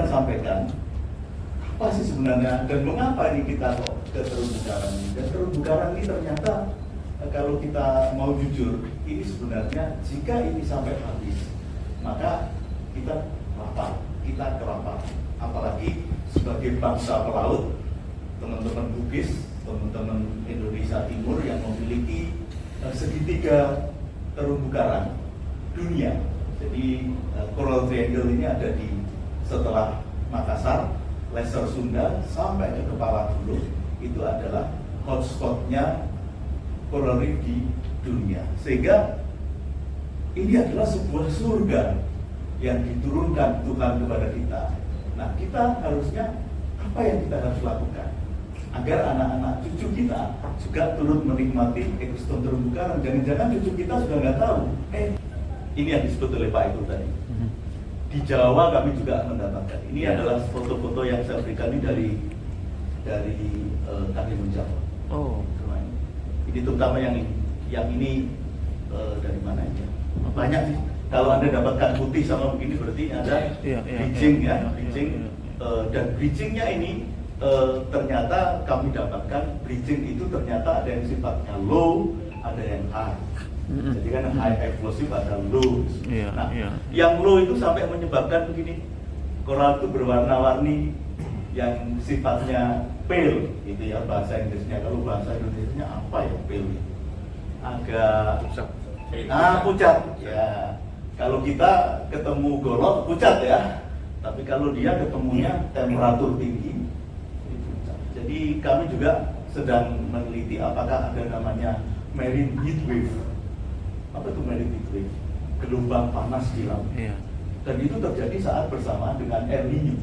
sampaikan apa sih sebenarnya dan mengapa ini kita kok ke terumbu karang ini. Dan terumbu karang ini ternyata kalau kita mau jujur, ini sebenarnya jika ini sampai habis, maka kita kelaparan. Apalagi sebagai bangsa pelaut, teman-teman Bugis, teman-teman Indonesia Timur yang memiliki segitiga terumbu karang dunia. Jadi Coral Triangle ini ada di setelah Makassar, Lesser Sunda sampai ke Kepala Bulu, itu adalah hotspotnya coral reef di dunia. Sehingga ini adalah sebuah surga yang diturunkan Tuhan kepada kita. Nah, kita harusnya apa yang kita harus lakukan agar anak-anak cucu kita juga turut menikmati ekosistem terumbu karang. Jangan-jangan cucu kita sudah nggak tahu. Ini yang disebut oleh Pak Ibu tadi. Di Jawa kami juga mendapatkan. Ini adalah foto-foto yang saya berikan ini dari Karimun Jawa. Oh. Ini terutama yang ini dari mana aja? Banyak sih. Kalau Anda dapatkan putih sama begini berarti ada bleaching bleaching. Dan bleachingnya ini ternyata kami dapatkan bleaching itu ternyata ada yang sifatnya low, ada yang high. Jadi kan high explosive ada low. Nah, yang low itu sampai menyebabkan begini, koral itu berwarna-warni yang sifatnya pale, gitu ya bahasa Inggrisnya. Kalau bahasa Indonesianya apa ya pale? Agak pucat. Ya. Kalau kita ketemu golok pucat ya. Tapi kalau dia ketemunya temperatur tinggi, itu pucat. Jadi kami juga sedang meneliti apakah ada namanya marine heat wave. Apa itu marine heat wave? Gelombang panas di laut. Dan itu terjadi saat bersamaan dengan El Niño.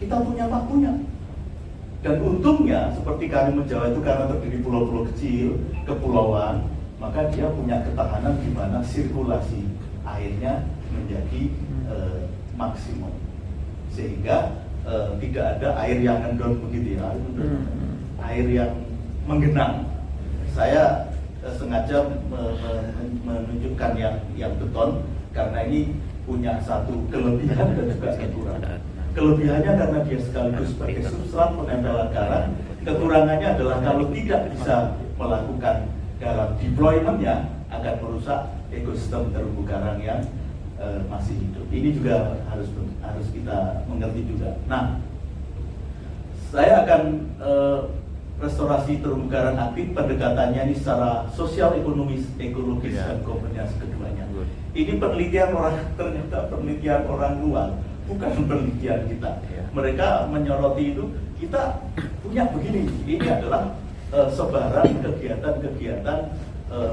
Kita punya waktunya. Dan untungnya seperti Karimun Jawa itu karena terdiri pulau-pulau kecil, kepulauan, maka dia punya ketahanan di mana sirkulasi airnya menjadi maksimum. Sehingga tidak ada air yang ngendon begitu ya, air yang menggenang. Saya sengaja menunjukkan yang beton karena ini punya satu kelebihan dan juga kekurangan. Kelebihannya karena dia sekaligus sebagai substrat penempelan garam. Kekurangannya adalah kalau tidak bisa melakukan garam deployment-nya akan merusak ekosistem terumbu karang yang masih hidup. Ini juga harus kita mengerti juga. Nah, saya akan restorasi terumbu karang aktif, pendekatannya ini secara sosial, ekonomis, ekologis dan kombinasi keduanya. Ini penelitian ternyata penelitian orang luar, bukan penelitian kita. Mereka menyoroti itu, kita punya begini. Ini adalah sebaran kegiatan-kegiatan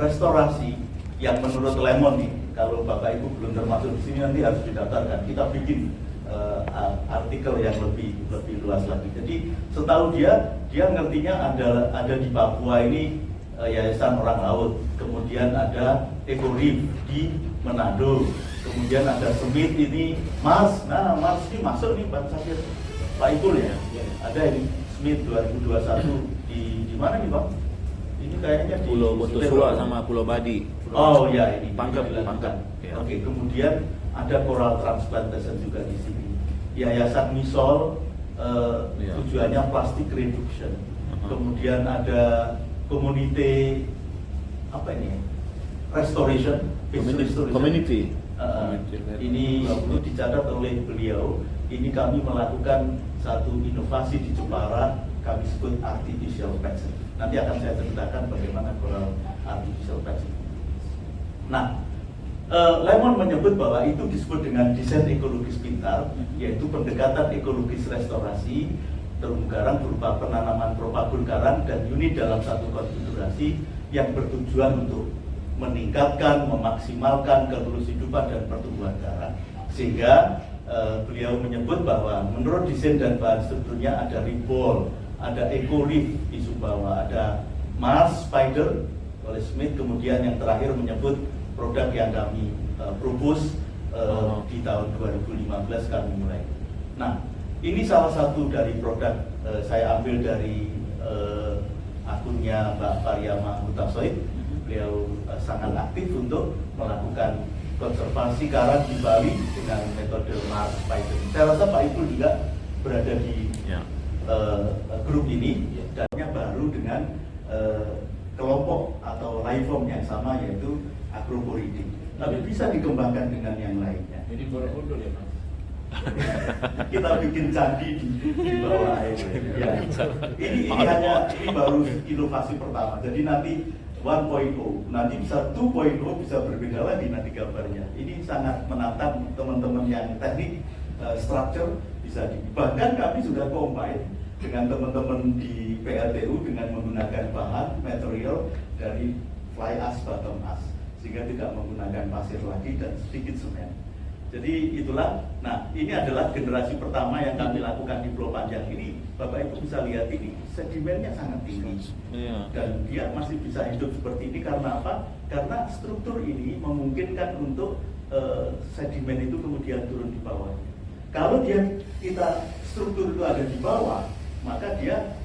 restorasi yang menurut Lemon nih. Kalau Bapak Ibu belum termasuk di sini nanti harus didaftarkan. Kita bikin artikel yang lebih luas lagi. Jadi setahu dia ngertinya ada di Papua ini Yayasan Orang Laut, kemudian ada Eco Reef di Manado, kemudian ada Smith ini Mars. Nah, Mars ini masuk nih Pak Sakir, Pak Ipul ya. Ada ini Smith 2021 di mana nih Pak? Ini kayaknya di Pulau Botosula sama Pulau Badi. Oh ya, ini Pangkep. Ya. Oke, kemudian ada coral transplantation juga di sini. Yayasan Misol tujuannya plastic reduction. Kemudian ada community apa ini? Restoration, Community. Ini dicatat oleh beliau. Ini kami melakukan satu inovasi di Jepara, kami sebut artificial patching. Nanti akan saya ceritakan bagaimana coral artificial patching. Nah, Lemon menyebut bahwa itu disebut dengan desain ekologis pintar, yaitu pendekatan ekologis restorasi terumbu karang berupa penanaman propagul karang dan unit dalam satu konfigurasi yang bertujuan untuk meningkatkan, memaksimalkan kehidupan dan pertumbuhan karang. Sehingga beliau menyebut bahwa menurut desain dan bahan strukturnya ada ribbon, ada eco reef di Sumbawa, ada Mars spider oleh Smith, kemudian yang terakhir menyebut produk yang kami propose di tahun 2015 kami mulai. Nah, ini salah satu dari produk saya ambil dari akunnya Mbak Pariama Hutasoid. Beliau sangat aktif untuk melakukan konservasi karang di Bali dengan metode Mars Python. Saya rasa Pak Ipul juga berada di grup ini, dan baru dengan kelompok atau life form yang sama, yaitu Acroporidae. Tapi bisa dikembangkan dengan yang lainnya. Ini Borobudur ya, Mas? Kita bikin candi di bawah air. Ya. Ini baru inovasi pertama. Jadi nanti 1.0, nanti bisa 2.0, bisa berbeda lagi nanti gambarnya. Ini sangat menantang teman-teman yang teknik structure bisa bahkan kami sudah combine dengan teman-teman di PLTU dengan menggunakan bahan material dari fly ash bottom ash, sehingga tidak menggunakan pasir lagi dan sedikit semen. Jadi itulah, nah ini adalah generasi pertama yang kami lakukan di Pulau Panjang ini. Bapak Ibu bisa lihat ini, sedimennya sangat tinggi, dan dia masih bisa hidup seperti ini karena apa? Karena struktur ini memungkinkan untuk sedimen itu kemudian turun di bawah. Kalau kita struktur itu ada di bawah, maka dia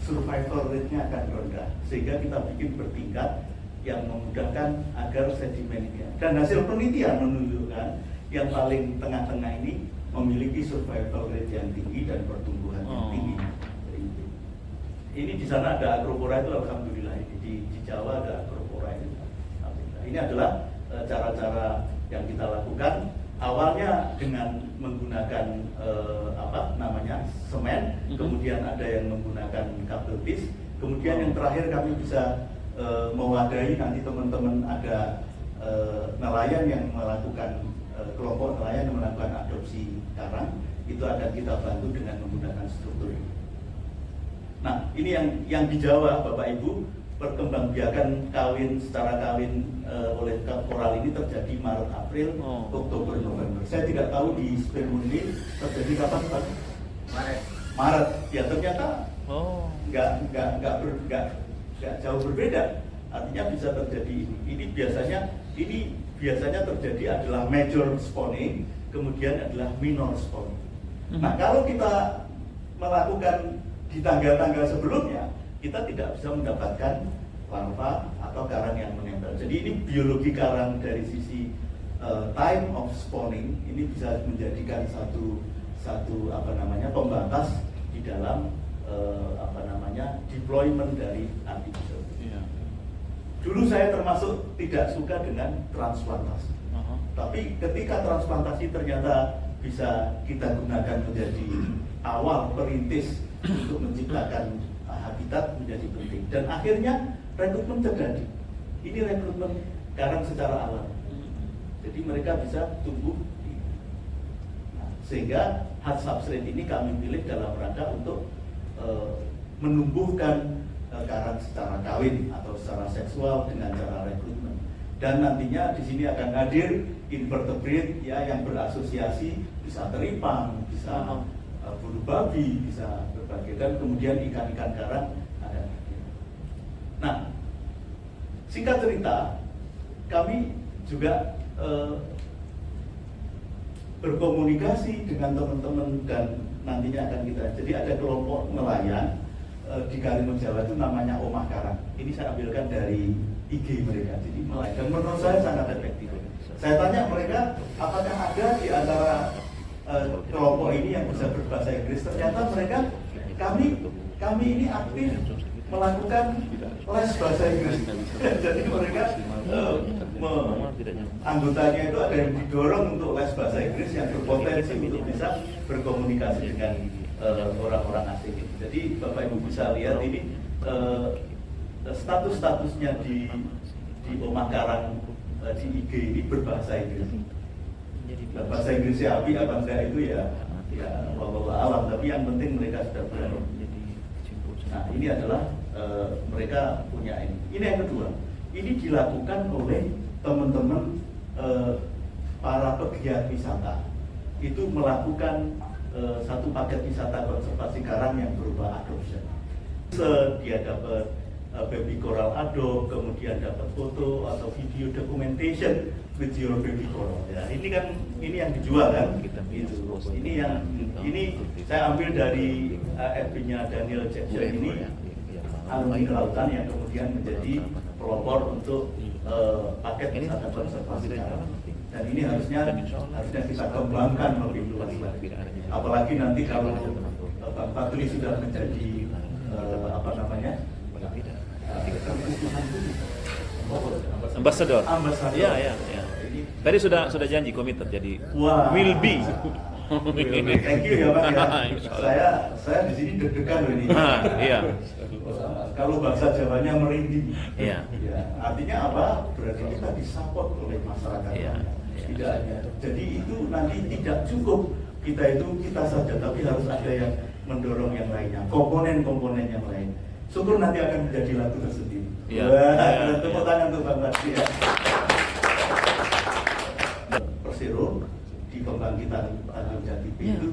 survival rate-nya akan rendah, sehingga kita bikin bertingkat yang memudahkan agar sedimennya. Dan hasil penelitian menunjukkan yang paling tengah-tengah ini memiliki survival rate yang tinggi dan pertumbuhan yang tinggi. Ini di sana ada Acropora itu, alhamdulillah. Ini di Jawa ada Acropora itu. Ini adalah cara-cara yang kita lakukan. Awalnya dengan menggunakan semen, kemudian ada yang menggunakan kabel tis, kemudian yang terakhir kami bisa mewadahi, nanti teman-teman ada nelayan yang melakukan kelompok nelayan yang melakukan adopsi karang, itu akan kita bantu dengan menggunakan struktur ini. Nah, ini yang di Jawa, Bapak Ibu, perkembangbiakan secara kawin oleh koral ini terjadi Maret, April, Oktober, November. Saya tidak tahu di Spermundii terjadi kapan, Pak? Maret. Ya ternyata nggak jauh berbeda. Artinya bisa terjadi ini biasanya terjadi adalah major spawning, kemudian adalah minor spawning. Nah, kalau kita melakukan di tanggal-tanggal sebelumnya, kita tidak bisa mendapatkan larva atau karang yang menempel. Jadi ini biologi karang dari sisi time of spawning ini bisa menjadikan satu pembatas di dalam deployment dari artificial. Dulu saya termasuk tidak suka dengan transplantasi. Tapi ketika transplantasi ternyata bisa kita gunakan menjadi awal perintis untuk menciptakan habitat menjadi penting. Dan akhirnya rekrutmen terjadi. Ini rekrutmen karang secara alam. Jadi mereka bisa tumbuh. Sehingga hard substrate ini kami pilih dalam rangka untuk menumbuhkan karang secara kawin atau secara seksual dengan cara rekrutmen. Dan nantinya di sini akan hadir invertebrate ya yang berasosiasi, bisa teripang, bisa bulu babi, bisa berbagai, dan kemudian ikan-ikan karang ada. Nah, singkat cerita, kami juga berkomunikasi dengan teman-teman dan nantinya akan kita, jadi ada kelompok nelayan di Karimun Jawa itu namanya Omah Karang. Ini saya ambilkan dari IG mereka, jadi nelayan, dan menurut saya sangat efektif. Saya tanya mereka, apakah ada di antara kelompok ini yang bisa berbahasa Inggris? Ternyata mereka, kami ini aktif melakukan les bahasa Inggris. Jadi mereka anggotanya itu ada yang didorong untuk les bahasa Inggris yang berpotensi untuk bisa berkomunikasi dengan orang-orang asing. Jadi Bapak Ibu bisa lihat ini status-statusnya di Omah Karang di IG ini berbahasa Inggris. Bahasa Inggrisnya api apa enggak itu ya wallahu alam, tapi yang penting mereka sudah berani. Nah, ini adalah mereka punya ini. Ini yang kedua. Ini dilakukan oleh teman-teman para pegiat wisata. Itu melakukan satu paket wisata konservasi karang yang berupa adoption. Dia dapat baby coral adopt, kemudian dapat foto atau video documentation with your baby coral. Ya, ini yang dijual kan? Itu. Ini saya ambil dari FB-nya Daniel Jackson ini, alumni kelautan yang kemudian menjadi pelopor untuk paket Ini wisata konservasi tidak alam. jalan nanti. Dan ini harusnya kita kembangkan lebih luas lagi. Apalagi nanti kalau Bang Fadli sudah menjadi apa namanya? Ambassador. Ambasador. Iya. Tadi sudah janji komited jadi Wah. will be. Thank you ya Bang ya. Saya di sini deg-degan loh ini. Iya. Kalau bahasa Jawanya merinding. Iya. Ya, artinya apa? Berarti kita disupport oleh masyarakat. Iya. Tidak hanya. Jadi itu nanti tidak cukup kita saja, tapi harus ada yang mendorong yang lainnya, komponen-komponen yang lain. Syukur nanti akan menjadi lagu tersendiri. Iya. Wah, tepuk tangan untuk Bang Fadli ya. Persero di pembangkitan Tanjung Jati B itu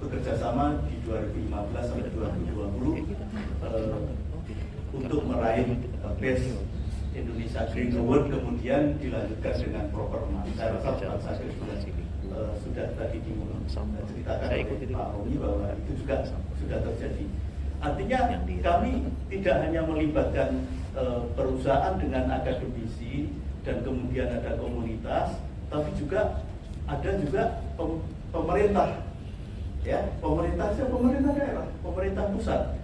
bekerja sama di 2015 sampai 2020 untuk meraih best Indonesia Green Award, kemudian dilanjutkan dengan proper match. Saya rasa Pak Sadir sudah tadi diceritakan oleh Pak Romi bahwa itu juga sudah terjadi. Artinya kami tidak hanya melibatkan perusahaan dengan akademisi dan kemudian ada komunitas, tapi juga ada pemerintah, ya pemerintah daerah, pemerintah pusat.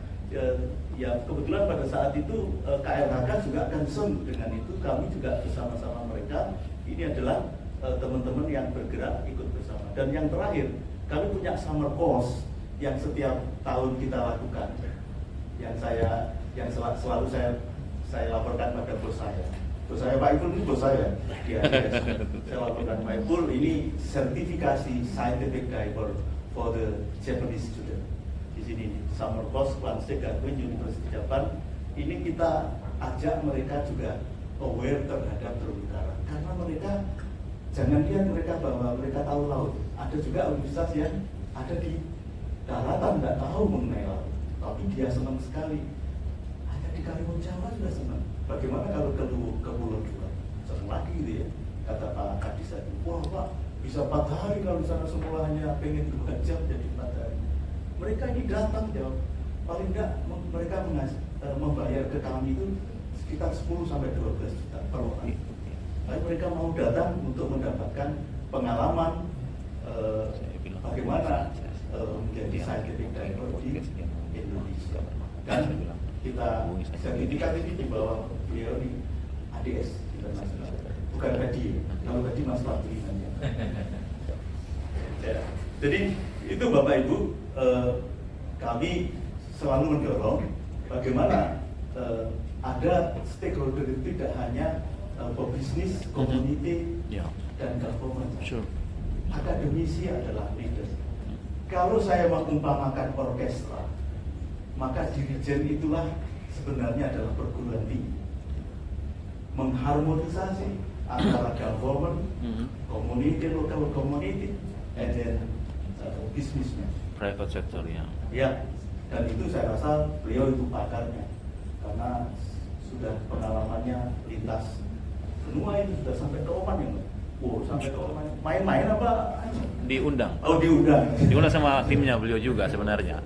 Ya kebetulan pada saat itu KLHK juga concern dengan itu, kami juga bersama-sama mereka. Ini adalah teman-teman yang bergerak ikut bersama. Dan yang terakhir, kami punya summer course yang setiap tahun kita lakukan, yang selalu saya laporkan pada bos saya. Bos saya Pak Ipul ini bos saya. Saya laporkan Pak Ipul ini sertifikasi scientific diver for the Japanese student. Di sini summer course Kwanse Gatwin University Japan. Ini kita ajak mereka juga aware terhadap terumbu karang, karena mereka jangan lihat mereka bahwa mereka tahu laut. Ada juga universitas yang ada di daratan nggak tahu mengenai laut, tapi dia senang sekali. Hanya di Karimun Jawa sudah senang. Bagaimana kalau ke Pulau Dua? Senang lagi gitu ya. Kata Pak Kadis tadi, wah Pak bisa 4 hari kalau di sana semula hanya pengen 2 jam jadi 4 hari. Mereka ini datang jauh, paling enggak mereka membayar ke kami itu sekitar 10 sampai 12 juta per orang. Tapi mereka mau datang untuk mendapatkan pengalaman bagaimana menjadi scientific diver di Indonesia. Dan kita sertifikat ini di bawah beliau di ADS internasional, bukan Kadi. Kalau Kadi Mas Fadli namanya. Ya. Jadi itu Bapak Ibu, kami selalu mendorong bagaimana ada stakeholder itu tidak hanya pebisnis, community, dan government. Sure. Akademisi adalah leader. Kalau saya mengumpamakan orkestra, maka dirijen itulah sebenarnya adalah perguruan tinggi. Mengharmonisasi antara government, community, local community, and then businessman. Private sector ya. Ya, dan itu saya rasa beliau itu pakarnya, karena sudah pengalamannya lintas benua ini, sudah sampai ke Oman ya. Wow, sampai ke Oman. Main-main apa? Diundang. Oh, diundang. Diundang sama timnya beliau juga sebenarnya.